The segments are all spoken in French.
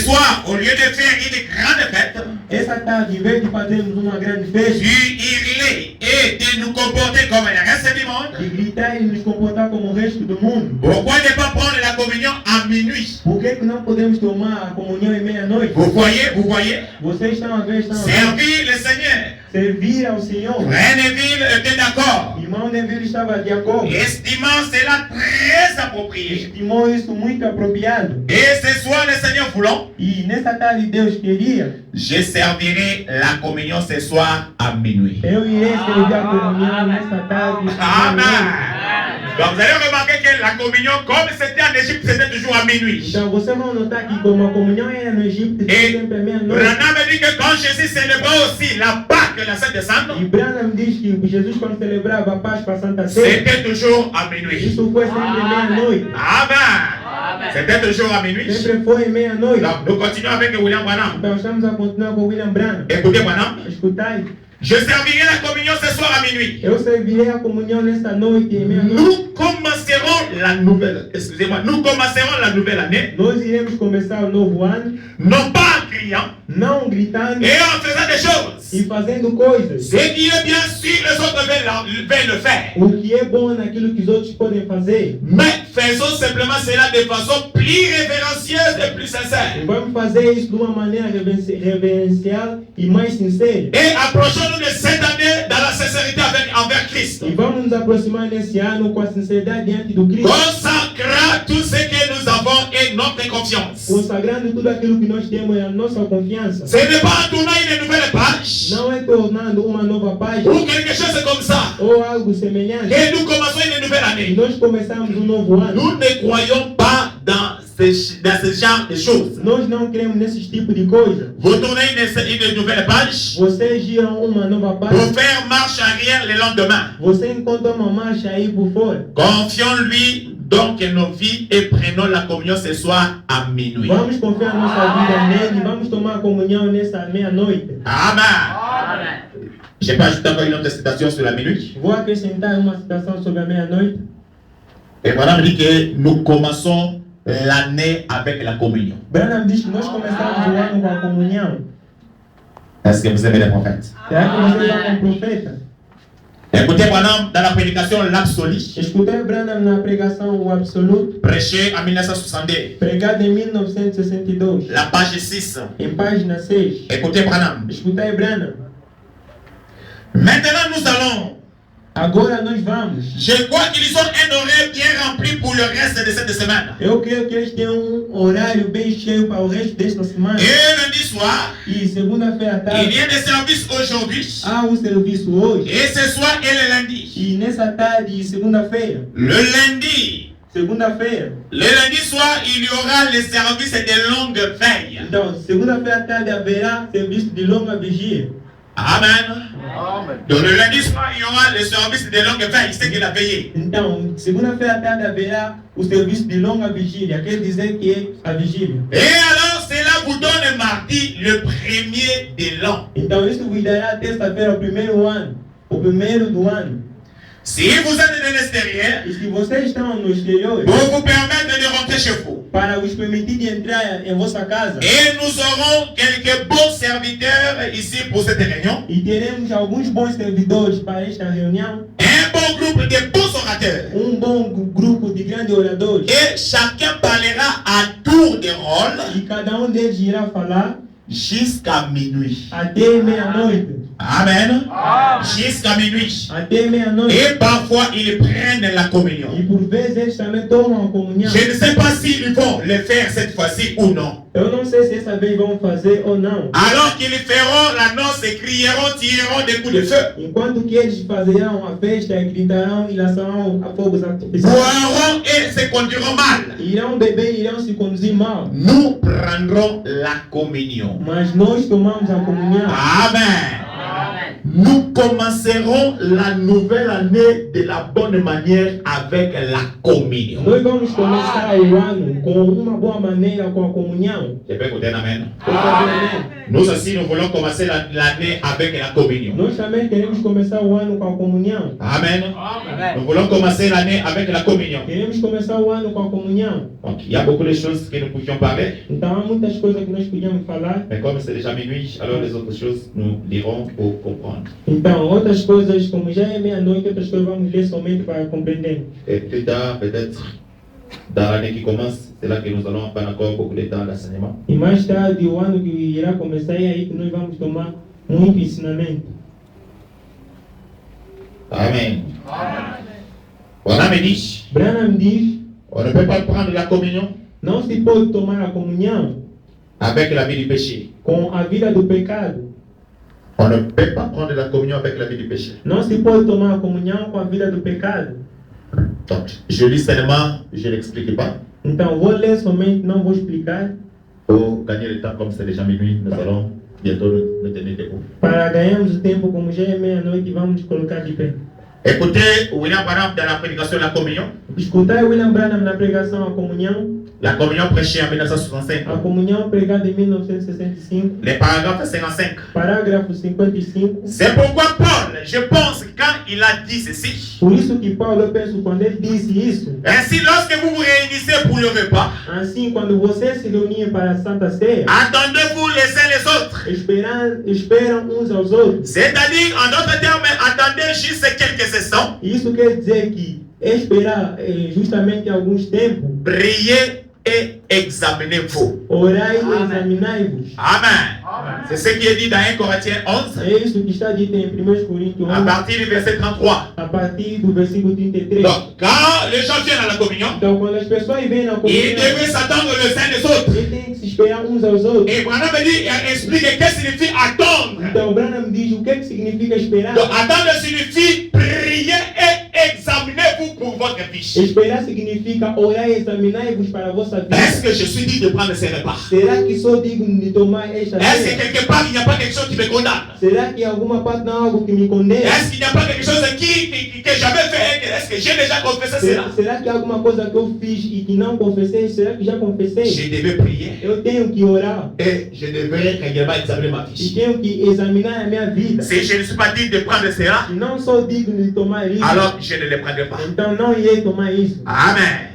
soir, au lieu de faire une grande fête, essa tarde, em vez de fazermos uma grande festa, de hurler et de nous comporter comme le reste du monde, de gritar e nos comportar como o resto do mundo, pourquoi ne pas prendre la communion à minuit? por que não podemos tomar a comunhão em meia-noite? Vous voyez, Vocês estão a ver, servir le Seigneur. servir ao Senhor. Frère Neville était d'accord. Irmão Neville estava de acordo. Estimant cela très approprié. Estimou isso muito apropriado. Et ce soir, le Seigneur voulant, E nessa tarde Deus queria, je servirai la communion ce soir à minuit. eu irei servir a comunhão nessa tarde. Amen. Donc vous allez remarquer que la communion, comme c'était en Égypte, c'était toujours à minuit. Então vocês vão notar que como a comunhão era no Egito, Et sempre à meia-noite. Branham dit que quand Jésus célébrait aussi la Pâque, la Sainte Sainte, E Branham diz que Jesus, quando celebrava a Páscoa, a Santa Ceia, c'était toujours à minuit. isso foi sempre meia-noite. Amen. C'était toujours à minuit. Sempre foi meia-noite. Donc nous continuons avec William Branham. Então estamos a continuar com William Branham. Écoutez Branham. Escutai, Je servirai la communion ce soir à minuit. eu servirei a comunhão nesta noite e meia-noite. Nous commencerons la nouvelle, excusez-moi, nous commencerons la nouvelle année, Nós iremos começar o novo ano, non pas en criant não gritando et en faisant des choses. e fazendo coisas. Ce qui est bien sûr, les autres veulent le faire. O que é bom naquilo que os outros podem fazer. Mais faisons simplement cela de façon plus révérentieuse et plus sincère. E vamos fazer isso de uma maneira reverencial e mais sincera. Et approchons-nous de cette année dans la sincérité envers Christ. E vamos nos aproximar nesse ano com a sinceridade diante do Cristo. Consacrant tout ce que nous avons et notre confiance. Consagrando tudo aquilo que nós temos e a nossa confiança. Ce n'est pas en tournant une nouvelle page Não é tornando uma nova página ou quelque chose comme ça ou algo semelhante. que nous commençons une nouvelle E année. nós começamos um novo ano. Nous ne croyons pas dans ce genre de choses. Nós não cremos nesses tipos de coisas. Vous tournez une nouvelle page Vocês giram uma nova pour página. faire marche arrière le lendemain. Você encontra uma marcha aí por fora. Confions-lui donc nos vies et prenons la communion ce soir à minuit. Vamos confiar nossa vida nele. Vamos tomar a comunhão nessa meia-noite. Amen. Je peux ajouter encore une autre citation sur la minute. Vou acrescentar uma citação sobre a meia-noite. Et voilà, dit que nous commençons l'année avec la communion. Branham diz que nós começamos o ano com a comunhão. Est-ce que vous aimez les prophètes? Será que você é um profeta? Écoutez Branham dans la prédication L'Absolu, Escutei Branham na pregação O Absoluto, prêché en 1962, pregado em 1962, la page 6. em página 6. Écoutez Branham. Escutei Branham. Maintenant nous allons. Agora nós vamos. Je crois qu'ils ont un horaire bien rempli pour le reste de cette semaine. Eu creio que eles têm um horário bem cheio para o resto desta semana. Et lundi soir, E segunda-feira à il y tarde a des services aujourd'hui. há um serviço hoje. Et ce soir et le lundi. E nessa tarde e segunda-feira. Le lundi. Segunda-feira. Le lundi soir, il y aura les services de longue veille. Então, segunda-feira à tarde haverá serviço de longa vigília. Amen. Donc le lundi soir, il y aura le service de longue veille, c'est qu'il a payé. Então, segunda-feira à tarde haverá o serviço de longa vigília, quer dizer que é a vigília. Et alors, cela vous donne mardi le premier de l'an. Então, isso vos dará terça-feira, o primeiro ano, o primeiro do ano. Si vous êtes de l'extérieur, E se vocês estão no exterior, pour vous permettre de rentrer chez vous. para vos permitir de entrar em vossa casa, Et nous aurons quelques bons serviteurs ici pour cette réunion. e teremos alguns bons servidores para esta reunião, Un bon groupe de bons orateurs. bom grupo de grandes oradores, Et chacun parlera à tour de rôle e cada deles irá falar jusqu'à minuit. até meia-noite. Amen. Jusqu'à minuit. Até meia-noite. Et parfois, ils prennent la communion. E por vezes eles também tomam a comunhão. Je ne sais pas s'ils vont le faire cette fois-ci ou non. Eu não sei se essa vez vão fazer ou não. Alors qu'ils feront la noce et crieront, tireront des coups de feu. Enquanto que eles fazerão a festa, gritarão e lançarão a fogos artificiais. Boiront et se conduiront mal. Irão beber e irão se conduzir mal. Nous prendrons la communion. Mas nós tomamos a comunhão. Amen. nous commencerons la nouvelle année de la bonne manière avec la communion. Nós vamos começar o ano com uma boa maneira com a comunhão. Je peux écouter un amen. Amém. Nous aussi, nous voulons commencer l'année avec la communion. Nós também queremos começar o ano com a comunhão. Amen. Nous voulons commencer l'année avec la communion. Queremos começar o ano com a comunhão. Donc, il y a beaucoup de choses que nous pouvions parler. Então há muitas coisas que nós podíamos falar. Mais comme c'est déjà minuit, alors les autres choses, nous lirons pour comprendre. Então outras coisas, como já é meia-noite, outras coisas vamos ler somente para compreender. Et plus tard, peut-être, dans l'année qui commence, c'est là que nous allons prendre encore beaucoup de temps d'enseignement. E mais tarde, o ano que irá começar, é aí que nós vamos tomar muito ensinamento. Amen. Voilà, me dit, Branham diz, on ne peut pas prendre la communion não se pode tomar a comunhão avec la vie du péché. com a vida do pecado. On ne peut pas prendre la communion avec la vie du péché. Não se pode tomar a comunhão com a vida do pecado. Donc, je lis seulement, je ne l'explique pas. Então vou ler somente, não vou explicar. Pour gagner le temps, comme c'est déjà minuit, nous allons bientôt nous tenir debout. Para ganharmos o tempo, como já é meia-noite, vamos colocar de pé. Écoutez William Branham dans la prédication de la communion. Escutai William Branham na pregação à comunhão. La communion prêchée en 1965. A comunhão pregada em 1965. Les paragraphes 55. Parágrafo 55. C'est pourquoi Paul, je pense, quand il a dit ceci, Por isso que Paulo, eu penso, quando ele disse isso, ainsi lorsque vous vous réunissez pour le repas, assim, quando vocês se reunirem para a Santa Ceia, attendez-vous les uns les autres. esperam uns aos outros. C'est-à-dire, en d'autres termes, attendez juste quelques instants, Isso quer dizer que esperar justamente alguns tempos, priez et examinez-vous. orai e examinai-vos. Amen. C'est ce qui est dit dans 1 Corinthiens 11, É isso que está dito em 1 Coríntios à 11, partir du verset 33. a partir do versículo 33. Donc, quand les gens viennent à la communion, Então, quando as pessoas vêm na ils comunhão, devaient s'attendre les uns les autres. eles têm que se esperar uns aos outros. Et Branham dit, explique qu'est-ce que signifie attendre. Então, Branham diz o que significa esperar. Donc, attendre signifie prier et examinez-vous pour votre vie. Esperar significa orar e examinar-vos para a vossa vida. Est-ce que je suis digne de prendre ces repas? Será que sou digno de tomar esta Est-ce que ceia? quelque part il n'y a pas quelque chose qui me condamne? Será que em alguma parte não há algo que me condena? Est-ce qu'il n'y a pas quelque chose que j'avais fait? Est-ce que j'ai déjà confessé cela? Será que há alguma coisa que eu fiz e que não confessei? Será que já confessei? Je devais prier Eu tenho que orar et je devais régulièrement examiner ma e vie. tenho que examinar a minha vida. Si je ne suis pas digne de prendre cela, Se não sou digno de tomar isso, alors je ne les prendrai pas. então não irei tomar isso. Amen.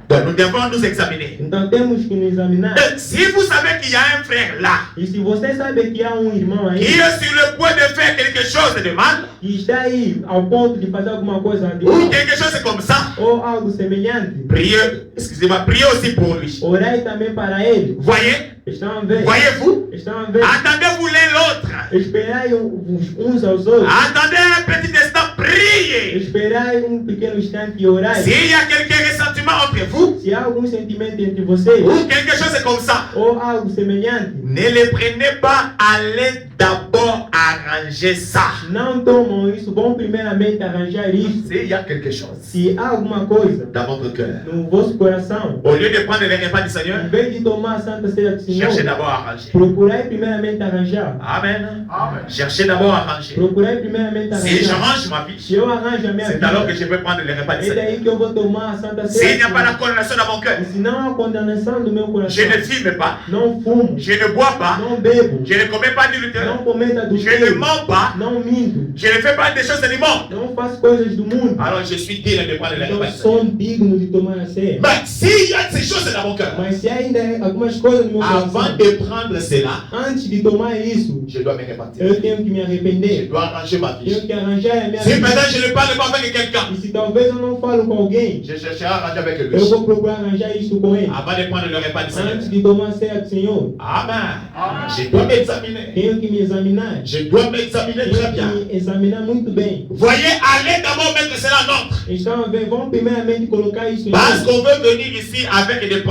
Donc nous devons nous examiner. Então temos que nos examinar. Si vous savez qu'il y a un frère là E se você sabe que há irmão qui aí est sur le point de faire quelque chose de mal, que está aí ao ponto de fazer alguma coisa de ou mal, quelque chose comme ça, ou algo semelhante, priez, excusez-moi, priez aussi pour lui. orai também para ele. Voyez, Estão a ver? voyez-vous, Estão a ver? attendez-vous l'un l'autre. Esperai uns aos outros. Attendez un petit instant, priez. Esperai pequeno instante e orai. S'il y a quelques ressentiments entre vous, Se há algum sentimento entre vocês, ou quelque chose comme ça, ou algo semelhante, ne les prenez pas, allez d'abord arranger ça. não tomam isso, vão primeiramente arranjar isso. S'il y a quelque chose Se há alguma coisa dans votre cœur, no vosso coração, au lieu de prendre les repas du Seigneur, em vez de tomar a Santa Ceia do Senhor, cherchez d'abord à arranger. procurai primeiramente arranjar. Amen. Cherchez d'abord à arranger. Procurai primeiramente Si arranjar. j'arrange ma Se vie, eu arranjo a minha c'est alors que vida, je peux prendre les repas du é daí Seigneur. que eu vou tomar a Santa S'il Ceia. n'y a pas la condamnation dans mon cœur, E se não há condenação do meu je coração, ne fume pas, não fumo, je ne bois pas, não bebo, je ne commets pas não d'adultère, cometo je ne adultério, mens pas, não minto, je ne fais pas des choses du monde. não faço coisas do mundo. Alors je suis digne de prendre les Então repas du Seigneur. sou digno de tomar a ceia. Mais s'il y a ces choses dans mon cœur, Mas se ainda há algumas coisas no meu avant coração, de prendre cela, antes de tomar isso, je dois me repentir. eu tenho que me Je arrepender. dois arranger ma Tenho vie. que arranjar a minha Si vida. maintenant je ne parle pas avec quelqu'un, E se talvez eu não falo com alguém, je chercherai à arranger avec lui. eu vou procurar arranjar isso com ele. Avant de prendre le repas du Seigneur. Antes de tomar a ceia do Senhor, Amen. Je dois m'examiner. tenho que me examinar. Je dois m'examiner très Tenho bien. que me examinar muito bem. Voyez, allez d'abord mettre cela en ordre. Estão a ver, vão primeiramente colocar isso em Parce ordem. qu'on veut venir ici avec des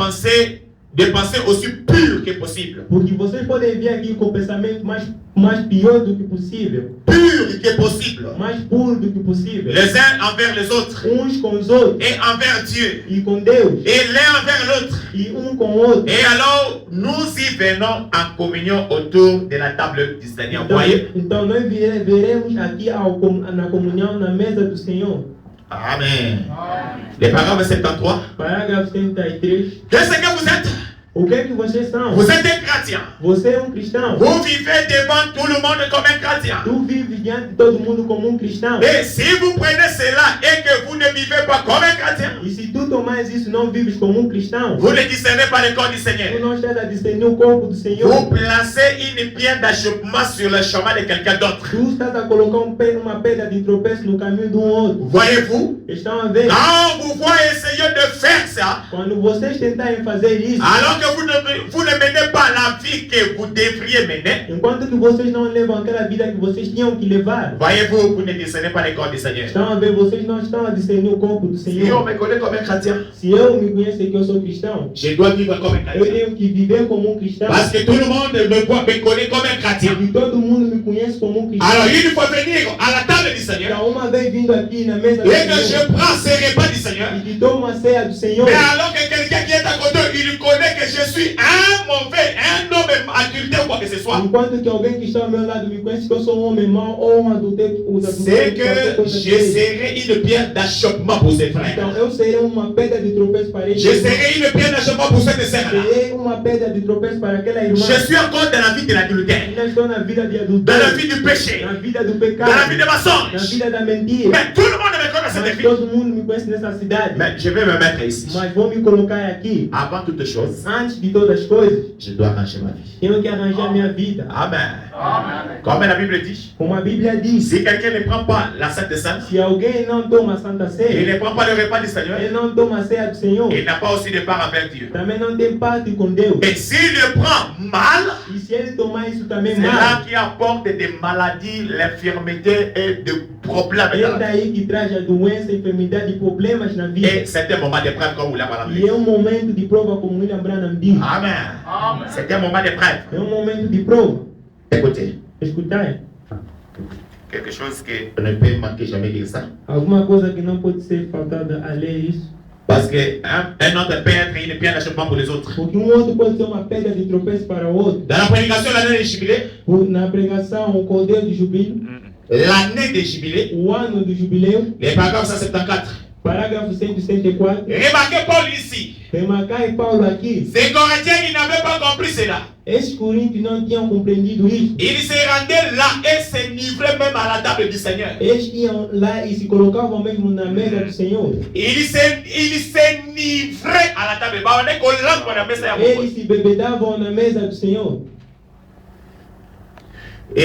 pensées aussi pures que possible. Porque vocês podem ver aqui com o pensamento mais pior do que possível. Pur que possible. Mais puro do que possível. Les uns envers les autres. Uns com os outros. Et envers Dieu. E com Deus. Et l'un envers l'autre. E com o outro. Et alors, nous y venons en communion autour de la table du Seigneur. Voyez? Então nós veremos aqui na comunhão na mesa do Senhor. Amen. Le paragraphe 73. Parágrafo 73. Qu'est-ce que vous êtes? O que é que vocês são? Vous êtes des chrétiens. Você é cristão. Vous vivez devant tout le monde comme un chrétien. Tu vives diante de todo mundo como cristão. Et si vous prenez cela et que vous ne vivez pas comme un chrétien, E se tu tomares isso não vives como cristão, vous ne discernez pas le corps du Seigneur. tu não estás a discernir o corpo do Senhor. Vous placez une pierre d'achoppement sur le chemin de quelqu'un d'autre. Tu estás a colocar uma pedra de tropeço no caminho de outro. Voyez-vous? Estão a ver? Quand vous voyez essayer de faire ça, Quando vocês tentarem fazer isso, alors que vous ne menez pas la vie que vous devriez mener, enquanto que vocês não levam aquela vida que vocês tinham que levar, voyez-vous, vous ne discernez pas le corps du Seigneur. estão a ver, vocês não estão a discernir o corpo do Si on Senhor. me connaît comme un chrétien, Se eu me conheço que eu sou cristão, je dois vivre comme un eu chrétien. tenho que viver como cristão. Parce que tout le monde me connaît comme un chrétien. E todo mundo me conhece como cristão. Alors il faut venir à la table du Seigneur Então, uma vez vindo aqui na mesa do et que Senhor, je prends ces repas du Seigneur. e que tomo a ceia do Senhor, Mais alors que quelqu'un qui est à côté, il connaît que je suis un mauvais, un homme adultère ou quoi que ce soit. enquanto que alguém que está ao meu lado me conhece que eu sou um homem mau ou um adultério, C'est que je serai une pierre d'achoppement pour ses frères. então eu serei uma pedra de tropeço para ele. Je serai une pierre d'achoppement pour cette sœur-là. Serei uma pedra de tropeço para aquela irmã. Je suis encore dans la vie de l'adultère, Ainda estou na vida de dans la adultério, vie du péché, na vida do dans pecado, la vie de na mensonge. vida da mentira. Mais tout le monde me connaît cette Mas vie. todo mundo me conhece nessa cidade. Mais je vais me mettre ici. Mas vou me colocar aqui. Avant toute chose, Antes de todas as coisas, je dois arranger ma vie. tenho que arranjar minha vida. Amen. Comme la Bible dit, Como a Bíblia diz, si quelqu'un ne prend pas la Sainte des Saints, se alguém não toma a Santa il Ceia, ne prend pas le repas du Seigneur, ele não toma a ceia do Senhor, il n'a pas aussi de part avec Dieu. também não tem parte com Deus. Et s'il le prend mal, E se ele tomar isso também c'est là mal, qui apporte des maladies, l'infirmité et des problèmes. é daí que traz a doença, a enfermidade e problemas na vida. Et c'est un moment de preuve comme vous l'avez E é momento de prova, como William Branham diz. Amen. C'est un moment de preuve. É momento de prova. Écoutez, Escutar. quelque chose que on ne peut manquer jamais dire ça. Alguma coisa que não pode ser faltada a ler isso. Parce qu'un autre peut être une pierre d'achoppement pour les autres. Porque outro pode ser uma pedra de tropeço para o outro. Dans la prédication de l'année des jubilés, Na pregação, o cordeiro de jubilo, l'année des jubilés, o ano do jubileu, les paragraphes 174. parágrafo 164. Remarquez Paul ici. Remarcai Paulo aqui. Ces Corinthiens qui n'avaient pas compris cela, Esses coríntios não tinham compreendido isso. ils se rendaient là et se livraient même à la table du Seigneur. Eles iam lá e se colocavam mesmo na mesa do Senhor. Ils se livraient à la table. Eles se bebedavam na mesa do Senhor. Et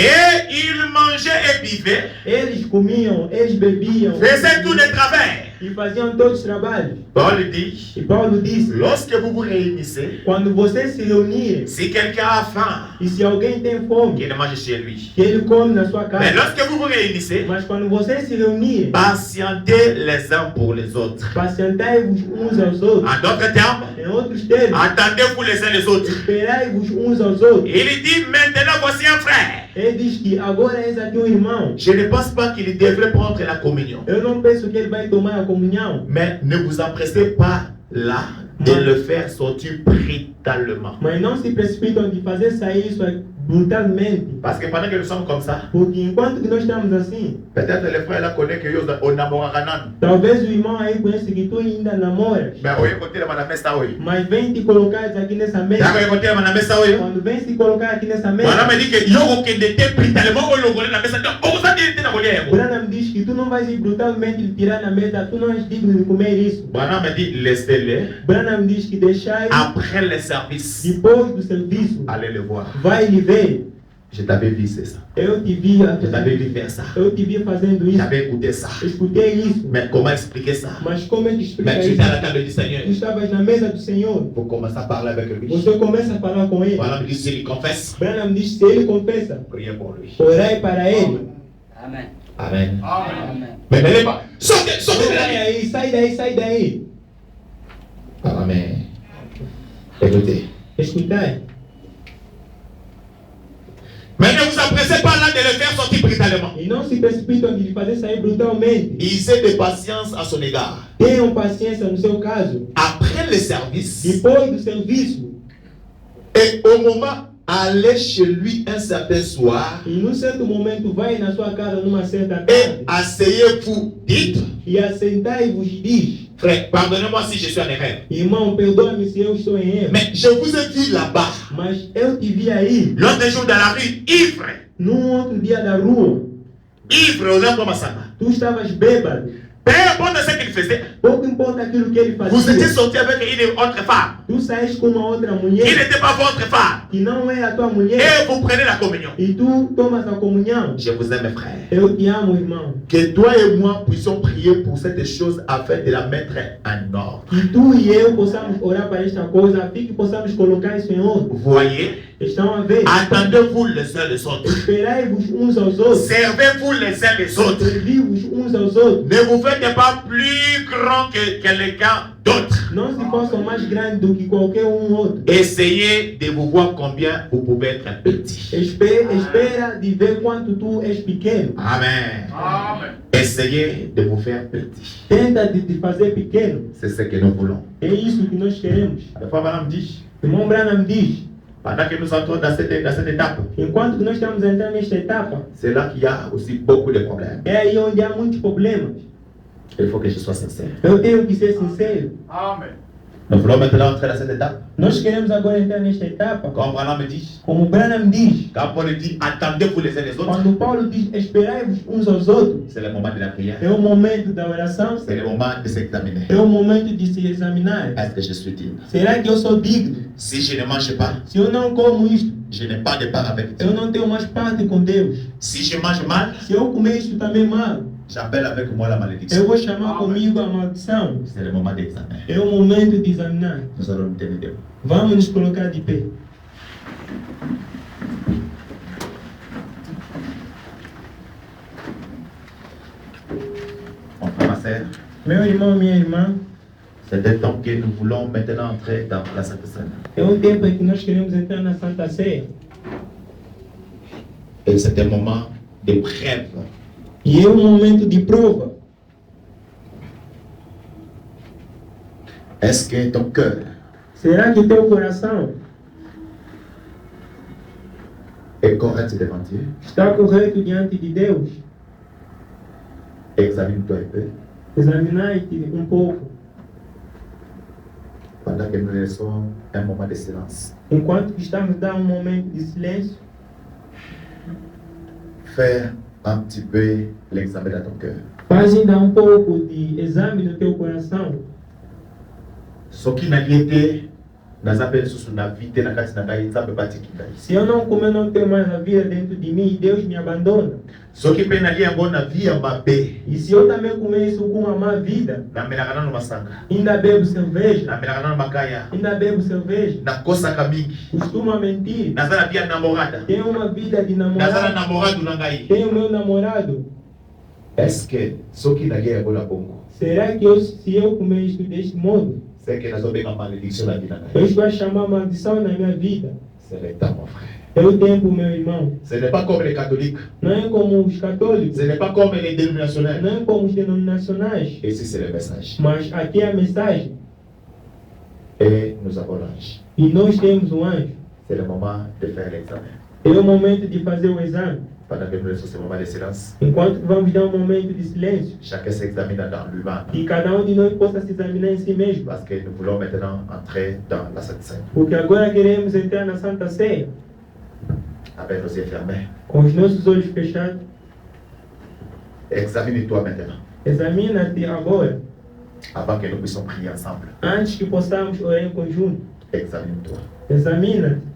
ils mangeaient et buvaient, Eles comiam, eles bebiam. faisaient tout le travail. E faziam todos os trabalhos. Paul dit, E Paulo disse, lorsque vous vous réunissez, quando vocês se reunirem, si quelqu'un a faim, e se alguém tem fome, qu'il mange chez lui. que ele come na sua Mais casa. lorsque vous vous réunissez, Mas quando vocês se reunirem, patientez les uns pour les autres. pacientai-vos uns aos outros. En d'autres termes, Em outros termos, attendez-vous les uns les autres. esperai-vos uns aos outros. Il dit maintenant voici un frère. Ele diz que agora és aqui um irmão. Je ne pense pas qu'il devrait prendre la communion. Eu não penso que ele vai tomar a comunhão. Mais ne vous empressez pas là de le faire sortir brutalement. Mas não se precipitam de fazer sair isso brutalmente. Parce que pendant que nous sommes comme ça, Porque enquanto que nós estamos assim, peut-être les frères là connaissent que on namora kanan. talvez o irmão aí conheça que tu ainda namoras. Mais on est côté de ma mesa hoy. Mas vem te colocar aqui nessa mesa. D'accord, côté de ma mesa hoy. Quando vem se colocar aqui nessa Voilà mesa, me dit que yo que était brutalement au logo na mesa. On vous a dit de na colher. Branham diz que tu não vais ir brutalmente lhe tirar na mesa, tu não és digno de comer isso. Voilà me dit laissez-les Branham diz que deixai après le service. depois do serviço, Allez le voir. vai lhe ver. Je t'avais vu c'est ça. Eu te vi, Je t'avais vu faire ça. eu te vi fazendo isso. J'avais écouté ça. Escutei isso. Mais comment expliquer ça? Mas como é que explica Mais tu isso? étais à la table du Seigneur. Tu estavas na mesa do Senhor. Vous commencez à parler avec lui. Você começa a falar com ele. Voilà me dit s'il confesse, Branham diz se ele confessa, priez pour lui. orai para ele. Amen. Amen. Amen. Mais n'allez pas. Sortez, sortez de Sai là. aí, sai daí, sai daí. Amen. Écoutez, Escutai. Mais ne vous empressez pas là de le faire sortir brutalement. E não se precipitam de lhe fazer sair brutalmente. Ayez de patience à son égard. Tenham paciência no seu caso. Après le service, Depois do serviço, et au moment, allez chez lui un certain soir e num certo momento vai na sua casa numa certa et tarde asseyez-vous. Dites, e assentai-vos e diz: frère, pardonnez-moi si je suis en erreur. irmão, perdoa-me se eu estou em erro, Mais je vous ai vu là-bas, mas eu te vi aí, l'autre jour dans la rue, ivre. num outro dia da rua, Ivre, on a comme ça. tu estavas bêbado. Peu importe ce qu'il faisait, Pouco importa aquilo que ele vous étiez fazia. sorti avec une autre femme Tu saíste com uma outra qui mulher n'était pas votre femme. que não é a tua mulher Et vous prenez la communion. e tu tomas a comunhão. Je vous aime, frère. Eu te amo, irmão. Que toi et moi puissions prier pour cette chose afin de la mettre en ordre. Que tu e eu possamos orar para esta coisa, a fim que possamos colocar isso em ordem. Voyez, Estão a ver? attendez-vous les uns les autres. Esperai-vos uns aos outros. Servez-vous les uns les autres. Servi-vos uns aos outros. Ne vous faites pas plus grand que quelqu'un d'autre. Não se façam mais grandes do que qualquer outro. Essayez de vous voir combien vous pouvez être petit. Espera de ver quanto tu és pequeno. Amen. Amen. Essayez de vous faire petit. Tenta de te fazer pequeno. C'est ce que nous voulons. É isso que nós queremos. Des fois, madame dit, Irmão Branham diz, pendant que nous entrons dans cette étape, enquanto que nós estamos entrando nesta etapa, c'est là qu'il y a aussi beaucoup de problèmes. é aí onde há muitos problemas. Il faut que je sois sincère. Eu tenho que ser sincero. Amen. Nous voulons maintenant entrer dans cette étape. Nós queremos agora entrar nesta etapa. Comme Branham dit, Como Branham diz, quand Paul dit attendez-vous les uns les autres, quando Paulo diz esperai-vos uns aos outros, c'est le moment de la prière. é o momento da oração, C'est le moment de s'examiner. é o momento de se examinar. Est-ce que je suis digne? Será que eu sou digno? Si je ne mange pas, Se eu não como isto, je n'ai pas de part avec Dieu. eu não tenho mais parte com Deus. Si je mange mal, Se eu comer isto também mal, j'appelle avec moi la eu malédiction. vou chamar comigo a maldição. C'est le moment d'examen. É o momento de examinar. Nous allons nous tenir debout. Vamos nos colocar de pé. Mon frère, ma sœur, Meu irmão, minha irmã, c'est un temps que nous voulons maintenant entrer dans la Sainte Seine. é um tempo em que nós queremos entrar na Santa Ceia. Et c'est un moment de preuve. E é um momento de prova. Est-ce que ton cœur Será que teu coração est correct devant Dieu? está correto diante de Deus? Examine-toi un peu. Examinai-te um pouco. Pendant que nous laissons un moment de silence. Enquanto que estamos a dar um momento de silêncio, Faire un petit peu l'examen dans ton cœur. faz ainda um pouco de exame do teu coração. Ce qui n'a été, nous appelons sous la vie, na kati na ngai, nzambe bati kingai. Se eu não comer, não tenho mais a vida dentro de mim e Deus me abandona. Ce qui peut n'aller en na vie en mabé. E se eu também comer isso com uma má vida, Na melakana no masanga. ainda bebo cerveja, Na melakana no makaya. ainda bebo cerveja, Na kosa kamingi. costumo mentir, Nazala pia namorada. tenho uma vida de Nazala namorado, namorado na ngai. tenho meu namorado. Est-ce que ce qui n'a guère na bongo? Será que se eu comer isto deste modo, C'est que nous avons une malédiction na vie na ngai. Deus vai chamar maldição na minha vida? C'est le temps, mon frère. É o tempo, meu irmão. Ce n'est pas comme les catholiques. Não é como os católicos, Ce n'est pas comme les dénominationnels. não é como os denominacionais, Ici, c'est le message. mas aqui é a mensagem. Et nous avons l'ange. E nós temos o anjo. C'est le moment de faire l'examen. É o momento de fazer o exame. Pendant que nous laissons ce moment de silence, Enquanto que vamos dar um momento de silêncio, chacun s'examine dans lui-même. que cada um de nós possa se examinar em si mesmo. Parce que nous voulons maintenant entrer dans la Sainte Seine. Porque agora queremos entrar na Santa Ceia, Avec nos yeux fermés. com os nossos olhos fechados. Examine-toi maintenant. Examina-te agora, Avant que nous puissions prier ensemble. antes que possamos orar em conjunto. Examine-toi. Examina-te.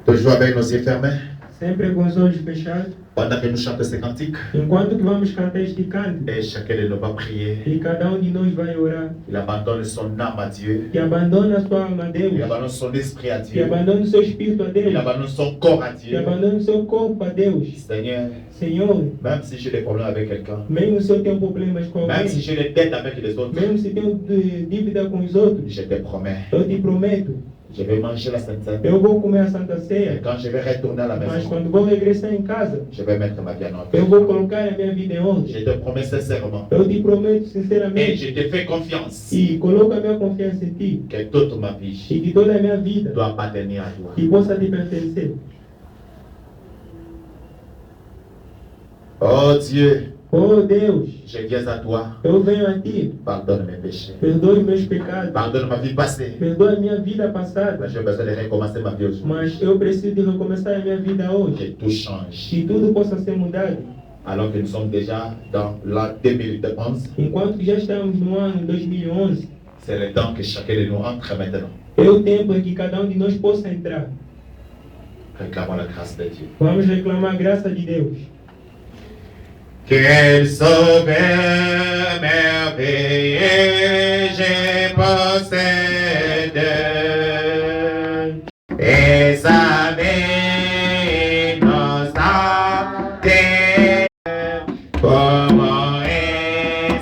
Toujours avec nos yeux fermés, sempre com os olhos fechados, pendant que nous chantons ces cantiques, enquanto que vamos cantar este canto, et chacun de nous va prier. e cada de nós vai orar, Il abandonne son âme à Dieu. que abandone a sua alma a Il Deus, abandonne son esprit à que Dieu. abandone o seu espírito a Il Deus, abandonne son corps à que Dieu. abandone o seu corpo a Deus. Seigneur, Senhor, même si j'ai des problèmes avec quelqu'un, mesmo se eu tenho problemas com même si alguém, j'ai des dettes avec les autres, mesmo se tenho dívida com os outros, je te promets, eu te prometo, je vais manger la Sainte Seine. eu vou comer a Santa Et Ceia, quand je vais retourner à la mas maison, quando vou regressar em casa, je vais mettre ma vie en ordre. eu vou colocar a minha vida em ordem. Je te promets sincèrement. Eu te prometo Et sinceramente je te fais confiance e coloco a minha confiança em ti que toute ma vie e que toda a minha vida doit appartenir à toi. que possa te pertencer. Oh Dieu, Oh Deus, je viens à toi. eu venho a ti, Pardonne mes péchés. perdoe meus pecados, Pardonne ma vie passée. perdoe a minha vida passada, Mais j'ai besoin de recommencer ma vie aujourd'hui. mas eu preciso de recomeçar a minha vida hoje, Que tout change. que tudo possa ser mudado. Alors que nous sommes déjà dans l'an 2011, Enquanto que já estamos no ano 2011, c'est le temps que chacun de nous entre maintenant. é o tempo em que cada de nós possa entrar. Réclamons la grâce de Dieu. Vamos reclamar a graça de Deus. Quel sauveur merveilleux,